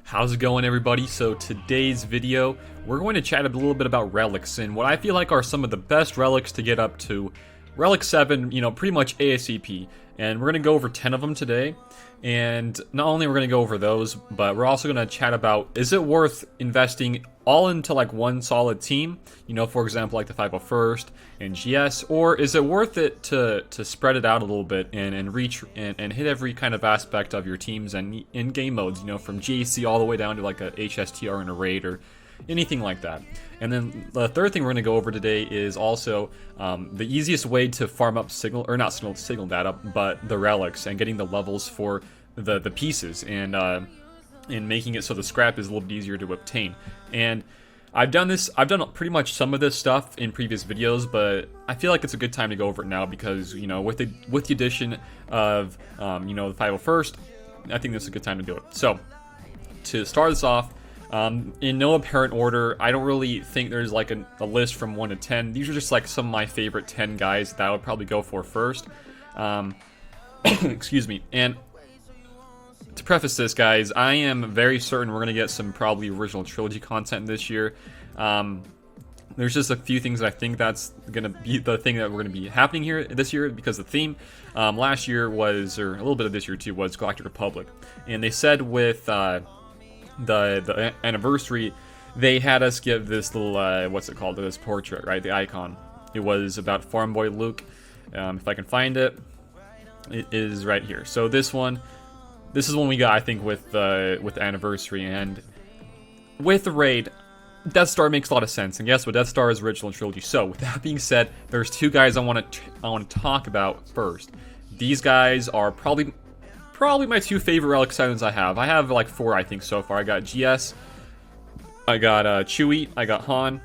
How's it going, everybody? So today's video, we're going to chat a little bit about relics and what I feel like are some of the best relics to get up to Relic 7, pretty much ASAP. And we're going to go over 10 of them today. And not only we're going to go over those, but we're also going to chat about, is it worth investing all into like one solid team? For example, like the 501st and GS, or is it worth it to spread it out a little bit and reach and hit every kind of aspect of your teams and in game modes, from GAC all the way down to like a HSTR and a raid or anything like that. And then the third thing we're going to go over today is also the easiest way to farm up signal data, but the relics and getting the levels for the pieces and making it so the scrap is a little bit easier to obtain. And I've done pretty much some of this stuff in previous videos, but I feel like it's a good time to go over it now because with the addition of the 501st, I think this is a good time to do it. So to start this off, in no apparent order, I don't really think there's like a list from 1 to 10. These are just like some of my favorite 10 guys that I would probably go for first. Excuse me. And to preface this, guys, I am very certain we're going to get some probably original trilogy content this year. There's just a few things that I think that's going to be the thing that we're going to be happening here this year because the theme last year was, or a little bit of this year too, was Galactic Republic. And they said with the anniversary, they had us give this little, what's it called, this portrait, right, the icon. It was about Farm Boy Luke. If I can find it, it is right here. So this is one we got, I think, with the anniversary, and with the raid, Death Star makes a lot of sense. And guess what? Death Star is original trilogy. So with that being said, there's two guys I want to talk about first. These guys are probably my two favorite Relic 7s I have. I have like 4, I think, so far. I got GS, I got Chewie, I got Han,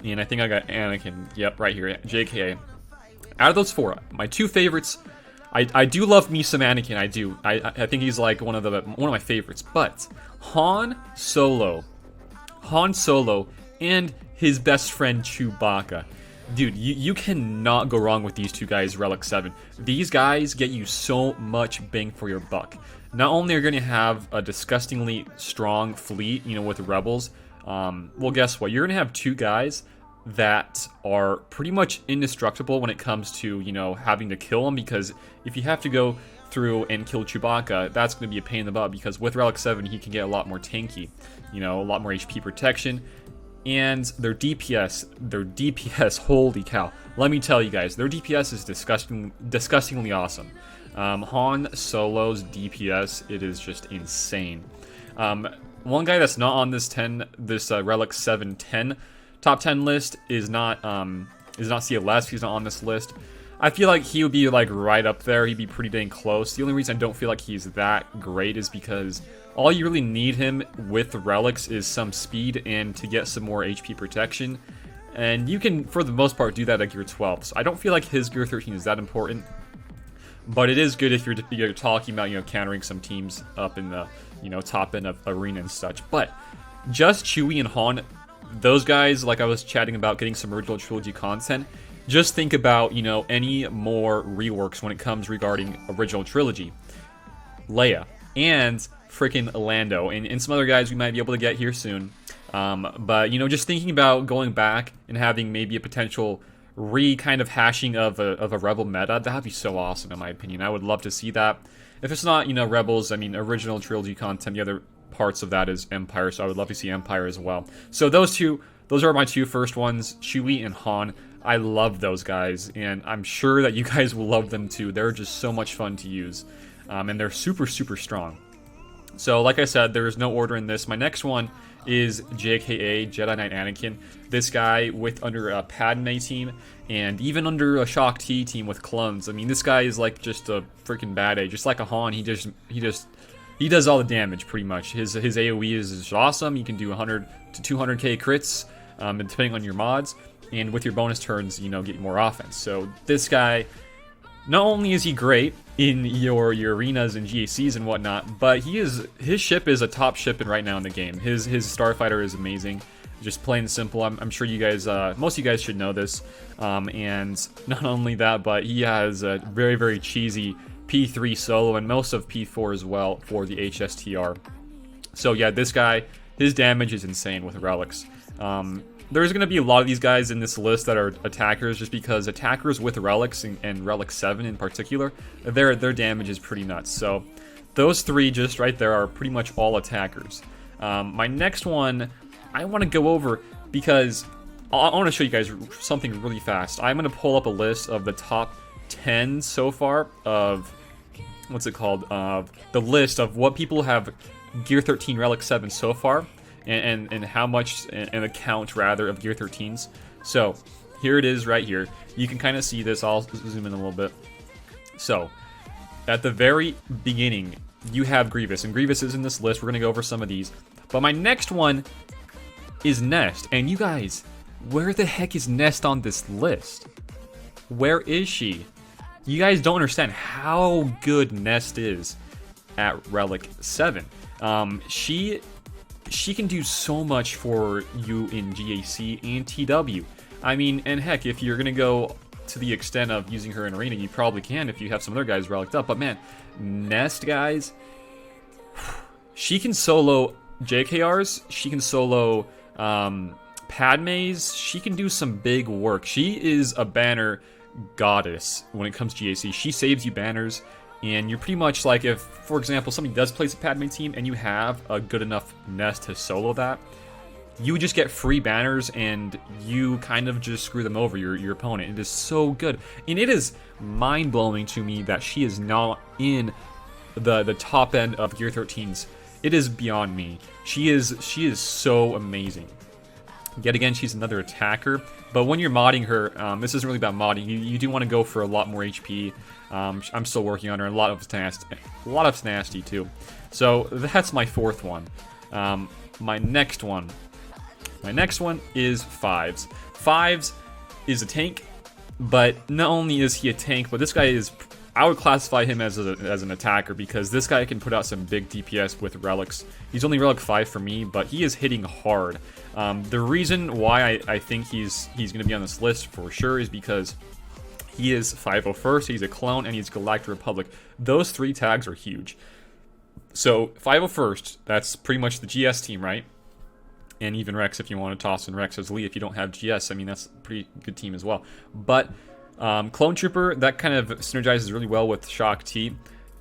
and I think I got Anakin. Yep, right here, JKA. Out of those 4, my two favorites, I do love me some Anakin. I do. I think he's like one of my favorites. But Han Solo, and his best friend Chewbacca. Dude, you cannot go wrong with these two guys, Relic 7. These guys get you so much bang for your buck. Not only are you going to have a disgustingly strong fleet, with rebels, well, guess what? You're going to have two guys that are pretty much indestructible when it comes to, having to kill them, because if you have to go through and kill Chewbacca, that's going to be a pain in the butt, because with Relic 7, he can get a lot more tanky, a lot more HP protection. And their DPS, holy cow. Let me tell you guys, their DPS is disgustingly awesome. Han Solo's DPS, it is just insane. One guy that's not on this Relic 710 top 10 list is not CLS. He's not on this list. I feel like he would be like right up there. He'd be pretty dang close. The only reason I don't feel like he's that great is because all you really need him with relics is some speed and to get some more HP protection. And you can, for the most part, do that at Gear 12. So I don't feel like his Gear 13 is that important. But it is good if you're talking about, countering some teams up in the, top end of arena and such. But just Chewie and Han, those guys, like I was chatting about getting some original trilogy content, just think about, any more reworks when it comes regarding original trilogy. Leia and freaking Lando and some other guys we might be able to get here soon. But, just thinking about going back and having maybe a potential kind of hashing of a Rebel meta, that'd be so awesome in my opinion. I would love to see that. If it's not, Rebels, original trilogy content, the other parts of that is Empire, so I would love to see Empire as well. So those are my two first ones, Chewie and Han. I love those guys, and I'm sure that you guys will love them too. They're just so much fun to use, and they're super, super strong. So, like I said, there is no order in this. My next one is JKA, Jedi Knight Anakin. This guy under a Padme team, and even under a Shock T team with clones. This guy is like just a freaking bad A, just like a Han. He does all the damage pretty much. His AOE is awesome. You can do 100 to 200k crits, depending on your mods. And with your bonus turns, get more offense. So this guy, not only is he great in your arenas and GACs and whatnot, but his ship is a top ship right now in the game. His starfighter is amazing. Just plain and simple. I'm sure you guys, most of you guys should know this. And not only that, but he has a very, very cheesy P3 solo and most of P4 as well for the HSTR. So yeah, this guy, his damage is insane with Relics. There's going to be a lot of these guys in this list that are attackers, just because attackers with Relics and Relic 7 in particular, their damage is pretty nuts. So those three just right there are pretty much all attackers. My next one I want to go over because I want to show you guys something really fast. I'm going to pull up a list of the top 10 so far of, what's it called, the list of what people have Gear 13 Relic 7 so far. And how much, and a count rather, of Gear 13s. So here it is right here. You can kind of see this. I'll zoom in a little bit. So at the very beginning, you have Grievous, and Grievous is in this list. We're going to go over some of these. But my next one is Nest. And you guys, where the heck is Nest on this list? Where is she? You guys don't understand how good Nest is at Relic 7. She can do so much for you in GAC and TW. I mean, and heck, if you're going to go to the extent of using her in Arena, you probably can if you have some other guys reliced up. But man, Nest, guys, she can solo JKRs, she can solo Padmes, she can do some big work. She is a banner goddess when it comes to GAC. She saves you banners. And you're pretty much like, if, for example, somebody does place a Padme team and you have a good enough Nest to solo that, you just get free banners and you kind of just screw them over, your opponent. It is so good. And it is mind-blowing to me that she is not in the top end of Gear 13s. It is beyond me. She is so amazing. Yet again, she's another attacker. But when you're modding her, this isn't really about modding. You do want to go for a lot more HP. I'm still working on her. A lot of tenacity too. So that's my fourth one. My next one is Fives. Fives is a tank, but not only is he a tank, but this guy is, I would classify him as an attacker, because this guy can put out some big DPS with relics. He's only relic 5 for me, but he is hitting hard. The reason why I think he's going to be on this list for sure is because he is 501st, he's a clone, and he's Galactic Republic. Those three tags are huge. So 501st, that's pretty much the GS team, right? And even Rex, if you want to toss in Rex as Lee, if you don't have GS, I mean, that's a pretty good team as well. But Clone Trooper, that kind of synergizes really well with Shock T.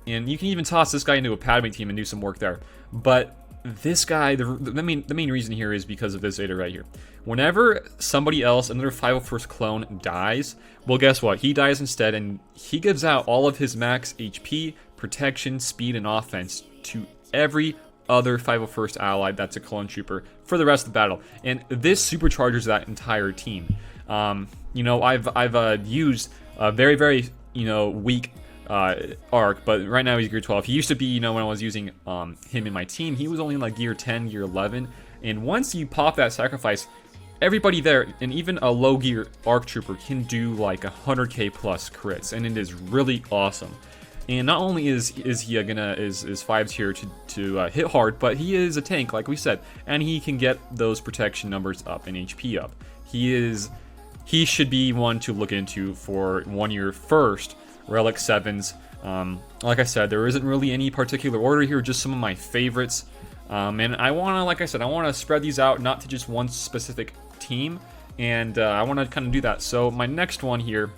And you can even toss this guy into a Padme team and do some work there. But this guy, the main reason here is because of this Zeta right here. Whenever somebody else, another 501st clone, dies, well, guess what? He dies instead, and he gives out all of his max HP, protection, speed, and offense to every other 501st ally that's a clone trooper for the rest of the battle. And this supercharges that entire team. You know, I've used a very, very, weak arc, but right now he's gear 12. He used to be, when I was using him in my team, he was only in like gear 10, gear 11. And once you pop that sacrifice, everybody there, and even a low gear arc trooper, can do like 100k plus crits, and it is really awesome. And not only is Fives here to hit hard, but he is a tank, like we said, and he can get those protection numbers up and HP up. He should be one to look into for one of your first Relic 7s. Like I said, there isn't really any particular order here, just some of my favorites. And I want to, like I said, I want to spread these out, not to just one specific team, and I want to kind of do that. So my next one here,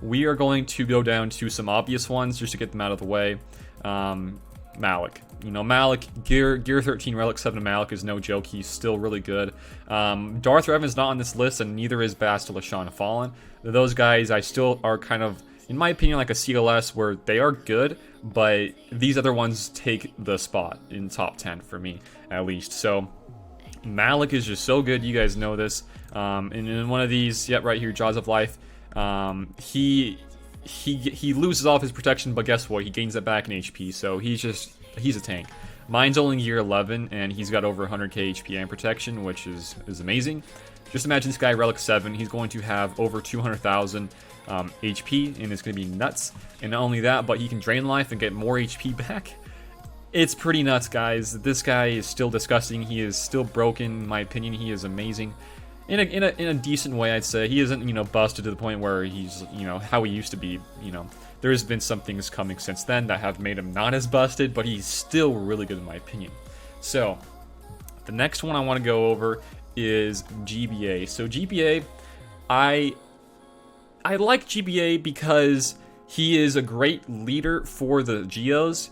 we are going to go down to some obvious ones just to get them out of the way. Malak. Malak, Gear 13 Relic 7 Malak is no joke. He's still really good. Darth Revan is not on this list, and neither is Bastila Shan Fallen. Those guys I still are kind of, in my opinion, like a CLS, where they are good, but these other ones take the spot in top 10 for me, at least. So Malak is just so good. You guys know this. And in one of these, yep, right here, Jaws of Life, he loses all of his protection, but guess what? He gains that back in HP, so he's a tank. Mine's only gear 11, and he's got over 100k HP and protection, which is amazing. Just imagine this guy, Relic 7, he's going to have over 200,000 HP, and it's going to be nuts. And not only that, but he can drain life and get more HP back. It's pretty nuts, guys. This guy is still disgusting. He is still broken, in my opinion. He is amazing. In a decent way, I'd say. He isn't, busted to the point where he's, how he used to be, There's been some things coming since then that have made him not as busted, but he's still really good in my opinion. So, the next one I want to go over is GBA. So GBA, I like GBA because he is a great leader for the Geos,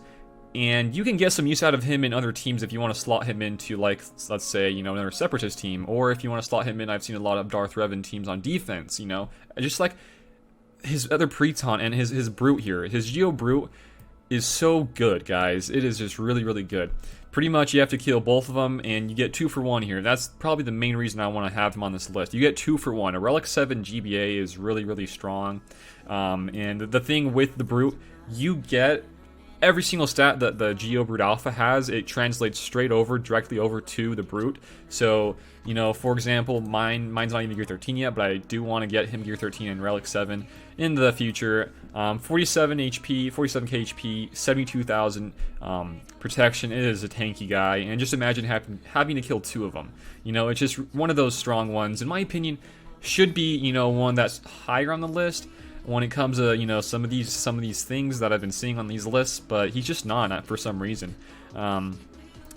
and you can get some use out of him in other teams if you want to slot him into, like, let's say, you know, another Separatist team, or if you want to slot him in, I've seen a lot of Darth Revan teams on defense, you know, just like his other Preton and his Brute here. His Geo Brute is so good, guys. It is just really, really good. Pretty much you have to kill both of them, and you get 2 for 1 here. That's probably the main reason I want to have him on this list. You get 2 for 1. A Relic 7 GBA is really, really strong. And the thing with the Brute, you get every single stat that the Geo Brute Alpha has, it translates straight over, directly over to the Brute. So, you know, for example, mine's not even Gear 13 yet, but I do want to get him Gear 13 and Relic 7 in the future. 47 HP, 47k HP, 72,000 protection. It is a tanky guy, and just imagine having to kill 2 of them. You know, it's just one of those strong ones. In my opinion, should be, you know, one that's higher on the list when it comes to, you know, some of these things that I've been seeing on these lists, but he's just not for some reason.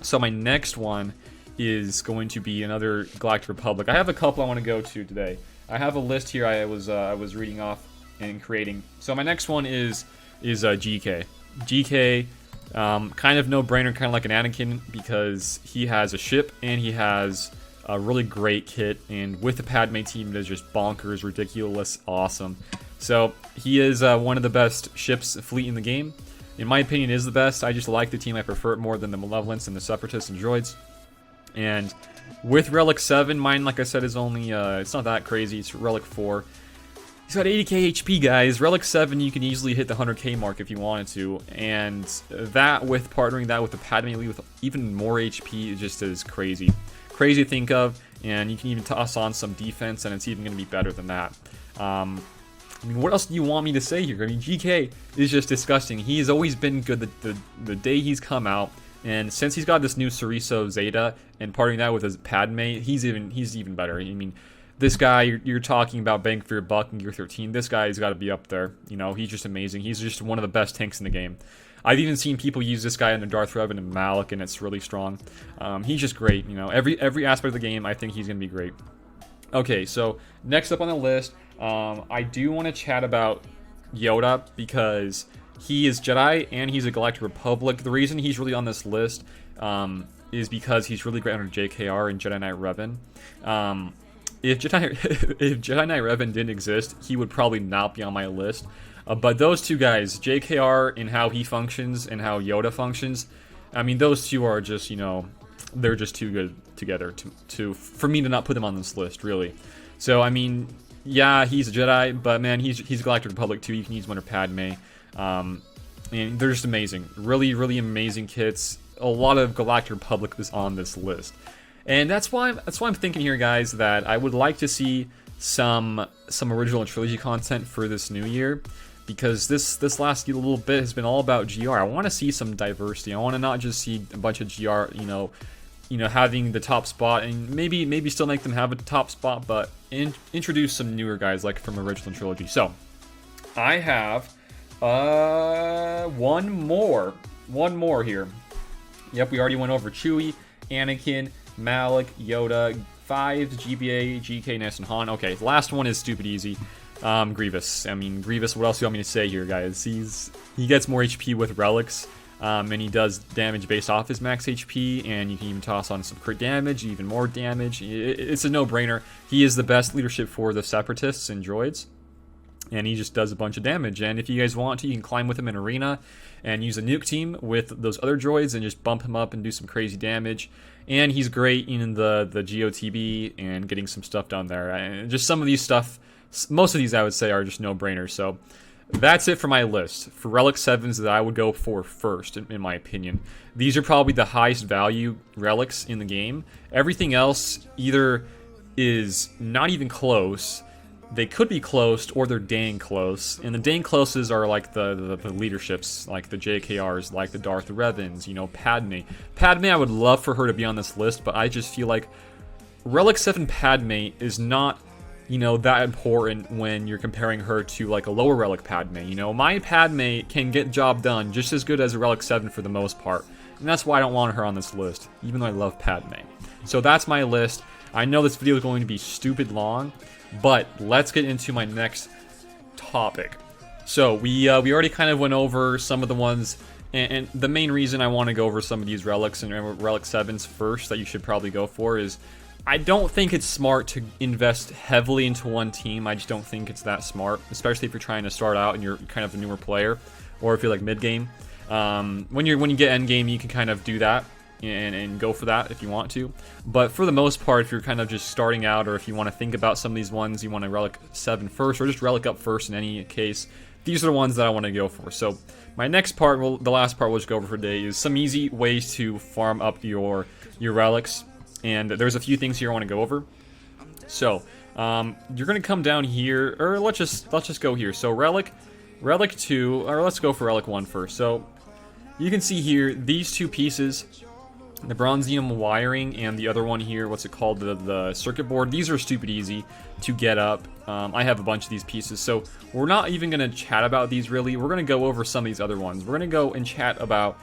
So my next one is going to be another Galactic Republic. I have a couple I want to go to today. I have a list here I was reading off and creating. So my next one is GK. GK, kind of no-brainer, kind of like an Anakin, because he has a ship and he has a really great kit, and with the Padme team, it is just bonkers, ridiculous, awesome. So he is one of the best ships fleet in the game. In my opinion, is the best. I just like the team. I prefer it more than the Malevolence and the Separatists and Droids. And with Relic 7, mine, like I said, is only, it's not that crazy. It's Relic 4. He's got 80k HP, guys. Relic 7, you can easily hit the 100k mark if you wanted to. And that, with partnering that with the Padme Elite with even more HP, it just is crazy. Crazy to think of. And you can even toss on some defense, and it's even going to be better than that. I mean, what else do you want me to say here? I mean, GK is just disgusting. He has always been good the day he's come out, and since he's got this new Cereso Zeta and partnering that with his Padme, he's even better. I mean, this guy, you're talking about bang for your buck in Gear 13. This guy's got to be up there. You know, he's just amazing. He's just one of the best tanks in the game. I've even seen people use this guy in the Darth Revan and Malak, and it's really strong. He's just great. You know, every aspect of the game, I think he's gonna be great. Okay, so next up on the list, I do want to chat about Yoda, because he is Jedi and he's a Galactic Republic. The reason he's really on this list is because he's really great under JKR and Jedi Knight Revan. If Jedi Knight Revan didn't exist, he would probably not be on my list. But those two guys, JKR and how he functions and how Yoda functions, I mean, those two are just, you know, they're just too good together for me to not put them on this list, really. So, I mean, yeah, he's a Jedi, but man, he's Galactic Republic too. You can use him under Padme. And they're just amazing. Really, really amazing kits. A lot of Galactic Republic is on this list. And that's why I'm thinking here, guys, that I would like to see some original trilogy content for this new year, because this last little bit has been all about GR. I want to see some diversity. I want to not just see a bunch of GR, you know, having the top spot, and maybe still make them have a top spot, but introduce some newer guys like from original trilogy. So I have one more here. Yep, we already went over Chewie, Anakin, Malak, Yoda, 5, GBA, GK, Ness, and Han. Okay, the last one is stupid easy. Grievous. I mean, Grievous, what else do you want me to say here, guys? He gets more HP with relics, and he does damage based off his max HP, and you can even toss on some crit damage, even more damage. It's a no-brainer. He is the best leadership for the Separatists and droids, and he just does a bunch of damage. And if you guys want to, you can climb with him in Arena and use a nuke team with those other droids and just bump him up and do some crazy damage. And he's great in the GOTB and getting some stuff down there. And just some of these stuff, most of these I would say are just no-brainers. So that's it for my list. For Relic 7s that I would go for first, in my opinion. These are probably the highest value relics in the game. Everything else either is not even close, they could be close, or they're dang close. And the dang closes are like the leaderships, like the JKRs, like the Darth Revans, you know, Padme. Padme, I would love for her to be on this list, but I just feel like Relic 7 Padme is not, you know, that important when you're comparing her to like a lower Relic Padme. You know, my Padme can get job done just as good as a Relic 7 for the most part. and that's why I don't want her on this list, even though I love Padme. So that's my list. I know this video is going to be stupid long, but let's get into my next topic. So we already kind of went over some of the ones, and the main reason I want to go over some of these relics and Relic 7s first that you should probably go for is I don't think it's smart to invest heavily into one team. I just don't think it's that smart, especially if you're trying to start out and you're kind of a newer player, or if you're like mid game. When you get end game, you can kind of do that and go for that if you want to. But for the most part, if you're kind of just starting out, or if you want to think about some of these ones, you want to Relic 7 first, or just Relic up first in any case, these are the ones that I want to go for. So my next part, the last part we'll just go over for today, is some easy ways to farm up your relics. And there's a few things here I want to go over. So you're gonna come down here, or let's just go here. So Relic 2, or let's go for Relic 1 first. So you can see here these two pieces, the bronzium wiring and the other one here, what's it called, the circuit board. These are stupid easy to get up. I have a bunch of these pieces, so we're not even gonna chat about these really. We're gonna go over some of these other ones. We're gonna go and chat about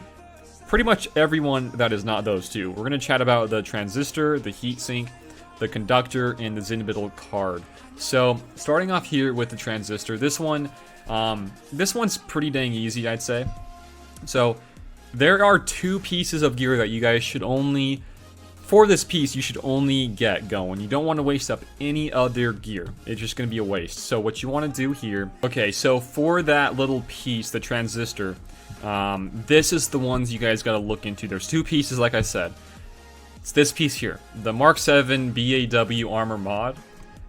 pretty much everyone that is not those two. We're going to chat about the transistor, the heatsink, the conductor, and the Zinbital card. So, starting off here with the transistor, this one's pretty dang easy, I'd say. So, there are two pieces of gear that you guys should only, for this piece, you should only get going. You don't want to waste up any other gear. It's just going to be a waste. So, what you want to do here, okay, so for that little piece, the transistor, this is the ones you guys got to look into. There's two pieces, like I said. It's this piece here, the Mark 7 BAW armor mod,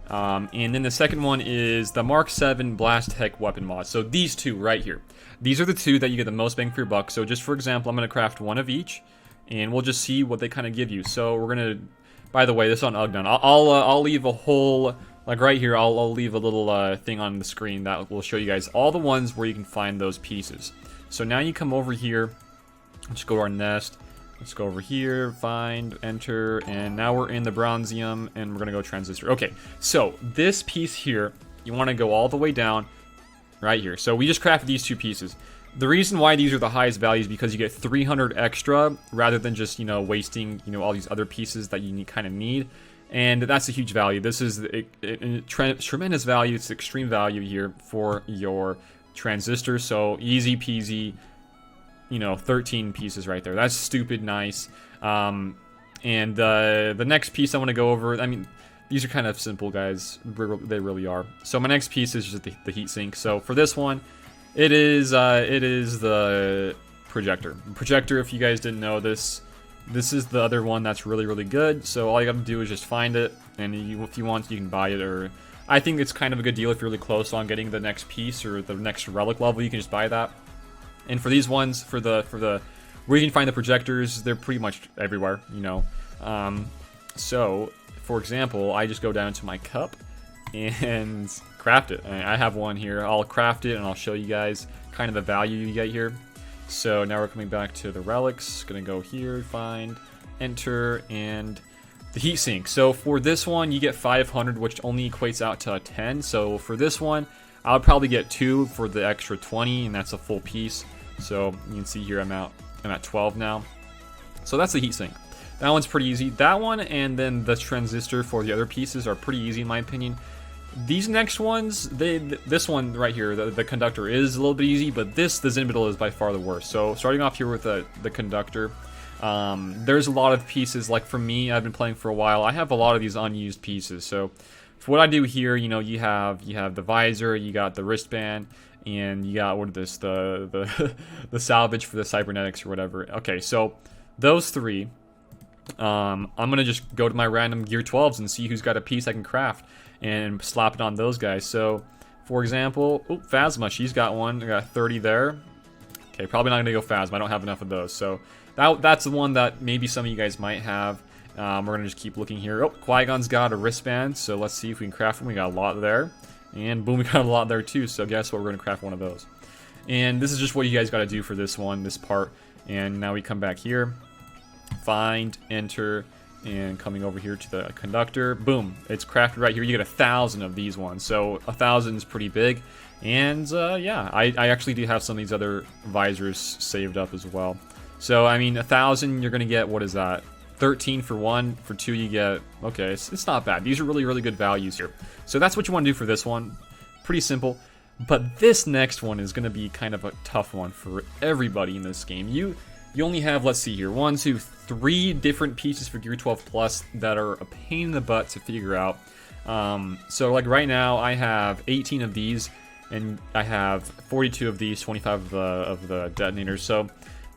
and then the second one is the Mark 7 Blast Tech weapon mod. So these two right here, these are the two that you get the most bang for your buck. So just for example, I'm going to craft one of each, and we'll just see what they kind of give you. So we're going to, by the way, this is on Ugdon. I'll leave a whole, like right here, I'll leave a little thing on the screen that will show you guys all the ones where you can find those pieces. So now you come over here, let's go to our nest, let's go over here, find, enter, and now we're in the bronzium, and we're gonna go transistor. Okay, so this piece here, you wanna go all the way down, right here. So we just crafted these two pieces. The reason why these are the highest values is because you get 300 extra, rather than just, wasting, all these other pieces that you kind of need. And that's a huge value. This is a tremendous value, it's extreme value here for your transistor. So easy peasy, 13 pieces right there. That's stupid nice. And the next piece I want to go over, I mean, these are kind of simple, guys. They really are. So my next piece is just the heatsink. So for this one, it is the projector. Projector, if you guys didn't know this is the other one that's really good. So all you got to do is just find it, and if you want, you can buy it, or I think it's kind of a good deal if you're really close on getting the next piece or the next relic level. You can just buy that. And for these ones, for the where you can find the projectors, they're pretty much everywhere. So for example, I just go down to my cup and craft it. I have one here. I'll craft it and I'll show you guys kind of the value you get here. So now we're coming back to the relics. Gonna go here, find, enter, and the heatsink. So for this one, you get 500, which only equates out to 10. So for this one, I'll probably get 2 for the extra 20, and that's a full piece. So you can see here I'm at 12 now. So that's the heatsink. That one's pretty easy. That one and then the transistor for the other pieces are pretty easy in my opinion. These next ones, this one right here, the conductor is a little bit easy, but the Zinbital is by far the worst. So starting off here with the conductor. There's a lot of pieces, like for me, I've been playing for a while, I have a lot of these unused pieces. So for what I do here, you have the visor, you got the wristband, and you got the salvage for the cybernetics or whatever. Okay, so those three, I'm gonna just go to my random gear 12s and see who's got a piece I can craft and slap it on those guys. So for example, Phasma, she's got one. I got 30 there. Okay, probably not gonna go Phasma, I don't have enough of those. So that's the one that maybe some of you guys might have. We're gonna just keep looking here. Qui-Gon's got a wristband, so let's see if we can craft one. We got a lot there, and boom, we got a lot there too. So guess what? We're gonna craft one of those. And this is just what you guys got to do for this part. And now we come back here, find, enter, and coming over here to the conductor. Boom, it's crafted right here. You get 1,000 of these ones, so 1,000 is pretty big. And yeah, I actually do have some of these other visors saved up as well. So, I mean, 1,000, you're going to get, what is that? 13 for 1, for 2 you get, okay, it's not bad. These are really, really good values here. So that's what you want to do for this one. Pretty simple. But this next one is going to be kind of a tough one for everybody in this game. You only have, let's see here, 1, 2, 3 different pieces for Gear 12 Plus that are a pain in the butt to figure out. So like right now, I have 18 of these, and I have 42 of these, 25 of the detonators. So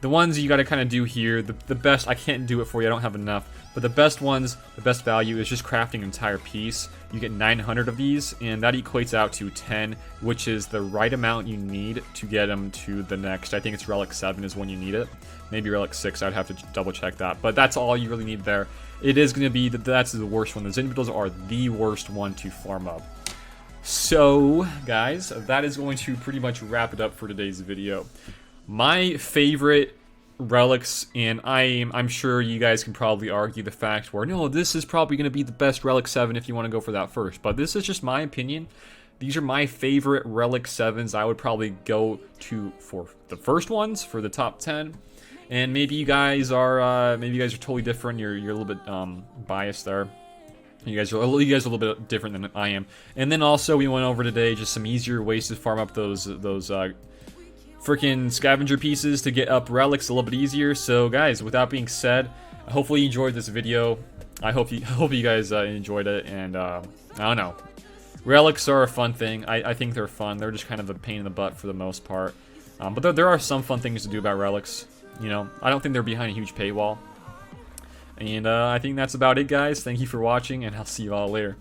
the ones you got to kind of do here, the best, I can't do it for you, I don't have enough, but the best ones, the best value is just crafting an entire piece. You get 900 of these, and that equates out to 10, which is the right amount you need to get them to the next. I think it's Relic 7 is when you need it. Maybe Relic 6, I'd have to double check that, but that's all you really need there. It is going to be, that's the worst one. Those individuals are the worst one to farm up. So, guys, that is going to pretty much wrap it up for today's video. My favorite relics, and I'm sure you guys can probably argue the fact where, no, this is probably going to be the best Relic 7 if you want to go for that first. But this is just my opinion. These are my favorite Relic 7s. I would probably go to for the first ones, for the top 10. And maybe you guys are totally different. You're a little bit biased there. You guys are a little bit different than I am. And then also we went over today just some easier ways to farm up those freaking scavenger pieces to get up relics a little bit easier. So guys, with that being said, hopefully you enjoyed this video. I hope you guys enjoyed it. And I don't know, relics are a fun thing. I think they're fun. They're just kind of a pain in the butt for the most part. But there are some fun things to do about relics. You know, I don't think they're behind a huge paywall. And I think that's about it, guys. Thank you for watching, and I'll see you all later.